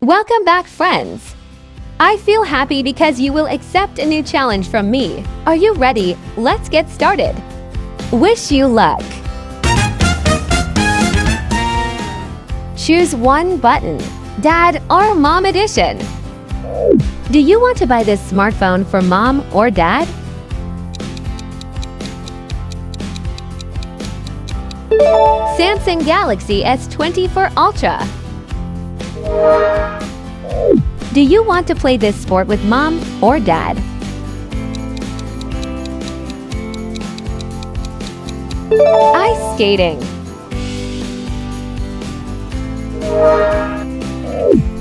Welcome back, friends! I feel happy because you will accept a new challenge from me. Are you ready? Let's get started. Wish you luck. Choose one button, Dad or Mom Edition. Do you want to buy this smartphone for Mom or Dad? Samsung Galaxy S24 Ultra. Do you want to play this sport with Mom or Dad? Ice skating.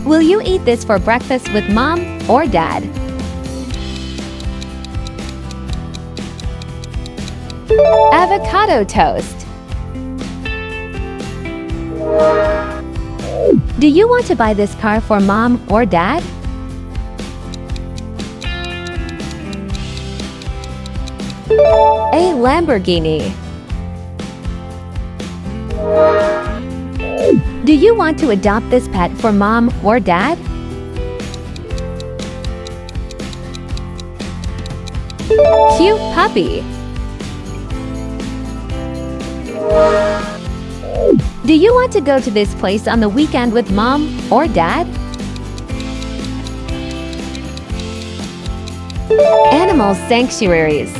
Will you eat this for breakfast with Mom or Dad? Avocado toast. Do you want to buy this car for Mom or Dad? A Lamborghini. Do you want to adopt this pet for Mom or Dad? Cute puppy. Do you want to go to this place on the weekend with Mom or Dad? Animal sanctuaries.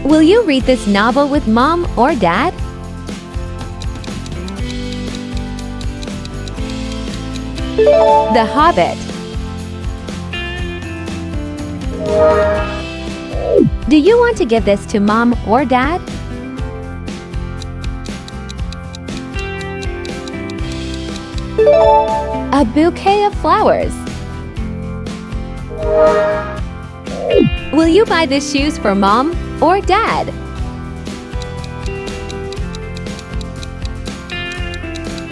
Will you read this novel with Mom or Dad? The Hobbit. Do you want to give this to Mom or Dad? A bouquet of flowers. Will you buy these shoes for Mom or Dad?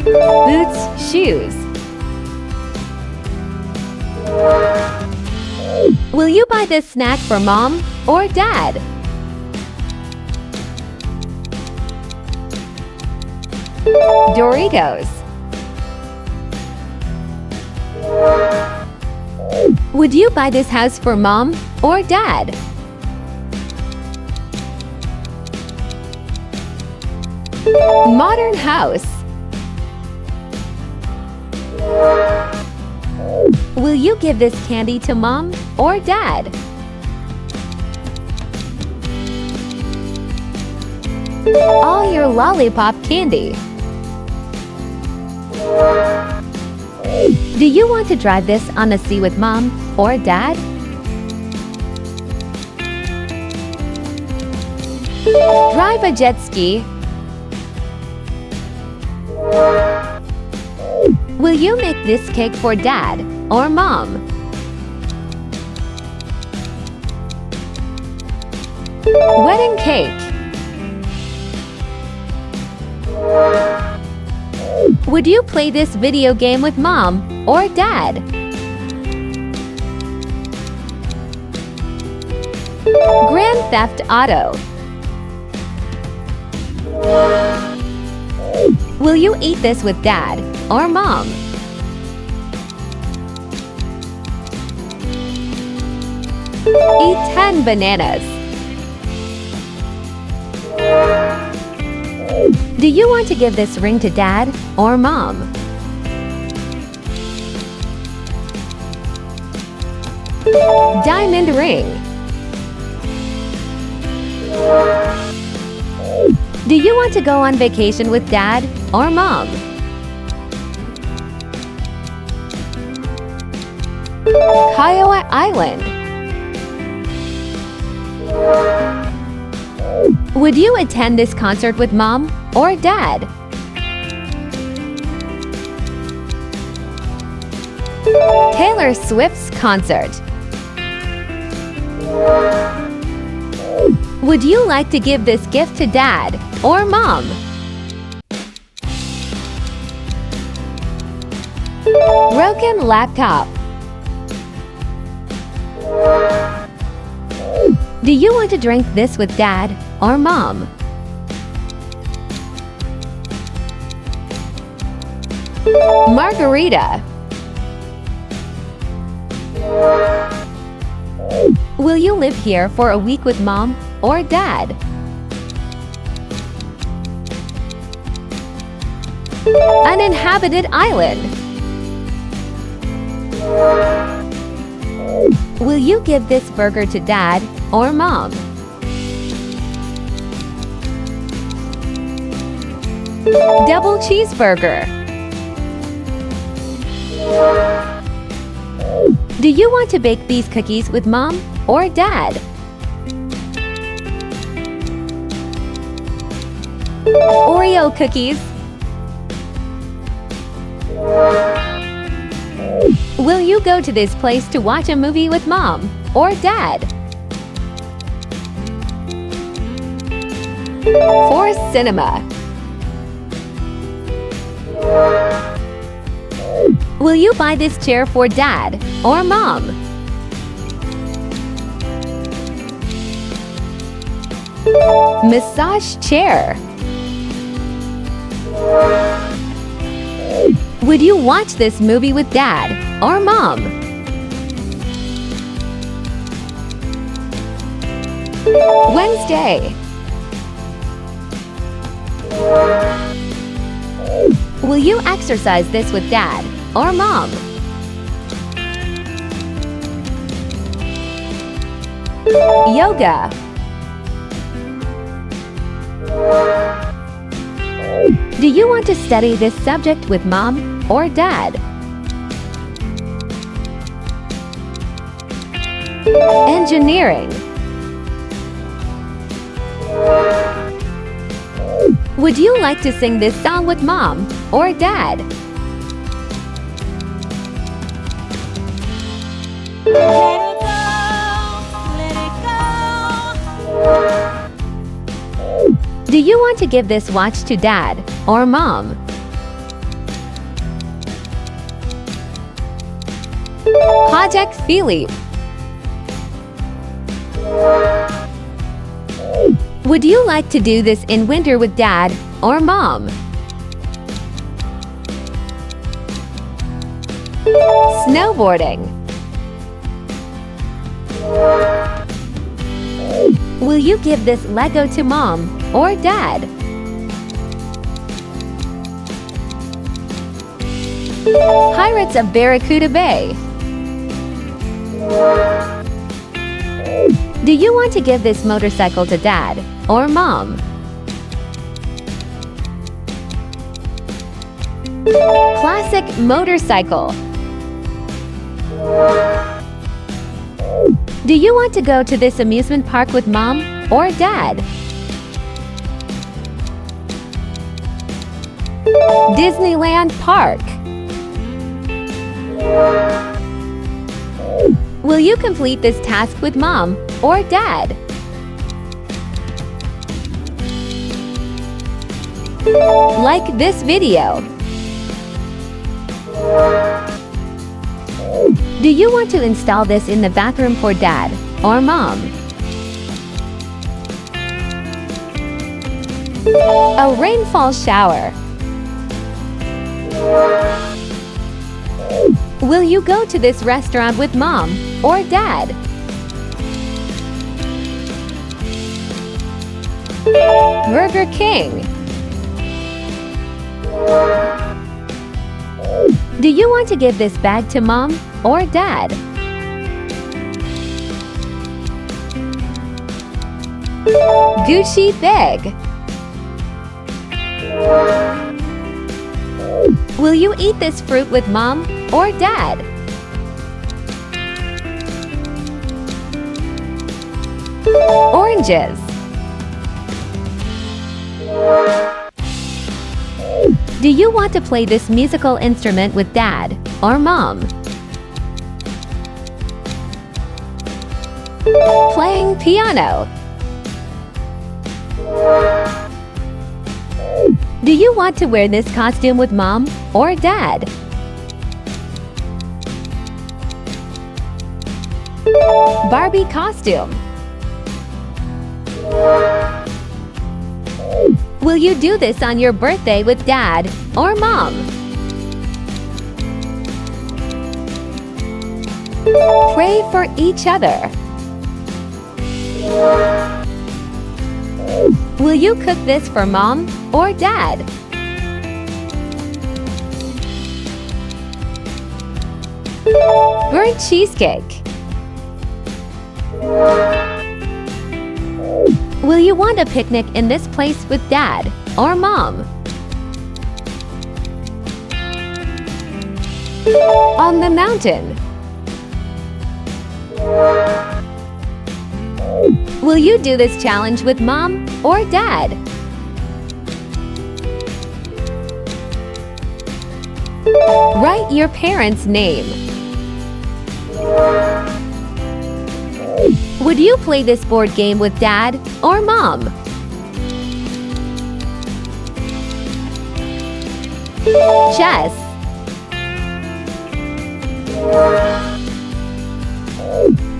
Boots, shoes. Will you buy this snack for Mom or Dad? Doritos. Would you buy this house for Mom or Dad? Modern house. Will you give this candy to Mom or Dad? All your lollipop candy. Do you want to drive this on the sea with Mom or Dad? Drive a jet ski. Will you make this cake for Dad or Mom? Wedding cake. Would you play this video game with Mom or Dad? Grand Theft Auto. Will you eat this with Dad or Mom? Eat 10 bananas. Do you want to give this ring to Dad or Mom? Diamond ring. Do you want to go on vacation with Dad or Mom? Kiowa Island. Would you attend this concert with Mom or Dad? Taylor Swift's concert. Would you like to give this gift to Dad or Mom? Broken laptop. Do you want to drink this with Dad or Mom? Margarita. Will you live here for a week with mom or dad? Uninhabited island. Will you give this burger to dad or mom? Double cheeseburger. Do you want to bake these cookies with mom or dad? Oreo cookies. Will you go to this place to watch a movie with mom or dad? For cinema. Will you buy this chair for dad or mom? Massage chair. Would you watch this movie with dad or mom? Wednesday. Will you exercise this with dad or mom? Yoga. Do you want to study this subject with mom or dad? Engineering. Would you like to sing this song with mom or dad? Let it go, let it go. Do you want to give this watch to dad or mom? Project Philippe. Would you like to do this in winter with dad or mom? Snowboarding. Will you give this Lego to mom or dad? Pirates of Barracuda Bay. Do you want to give this motorcycle to dad or mom? Classic motorcycle. Do you want to go to this amusement park with mom or dad? Disneyland Park. Will you complete this task with mom or dad? Like this video. Do you want to install this in the bathroom for dad or mom? A rainfall shower. Will you go to this restaurant with mom or dad? Burger King. Do you want to give this bag to mom or dad? Gucci bag. Will you eat this fruit with mom or dad? Oranges. Do you want to play this musical instrument with dad or mom? Playing piano. Do you want to wear this costume with mom or dad? Barbie costume. Will you do this on your birthday with dad or mom? Pray for each other. Will you cook this for mom or dad? Burnt cheesecake. Will you want a picnic in this place with dad or mom? On the mountain. Will you do this challenge with mom or dad? Write your parents' name. Would you play this board game with dad or mom? Chess.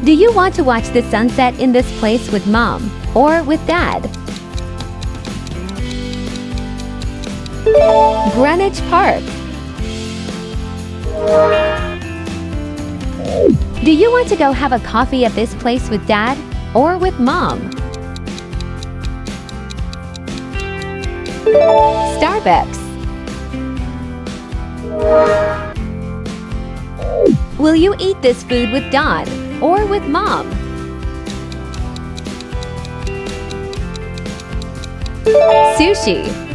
Do you want to watch the sunset in this place with mom or with dad? Greenwich Park. Do you want to go have a coffee at this place with dad or with mom? Starbucks. Will you eat this food with Don or with mom? Sushi.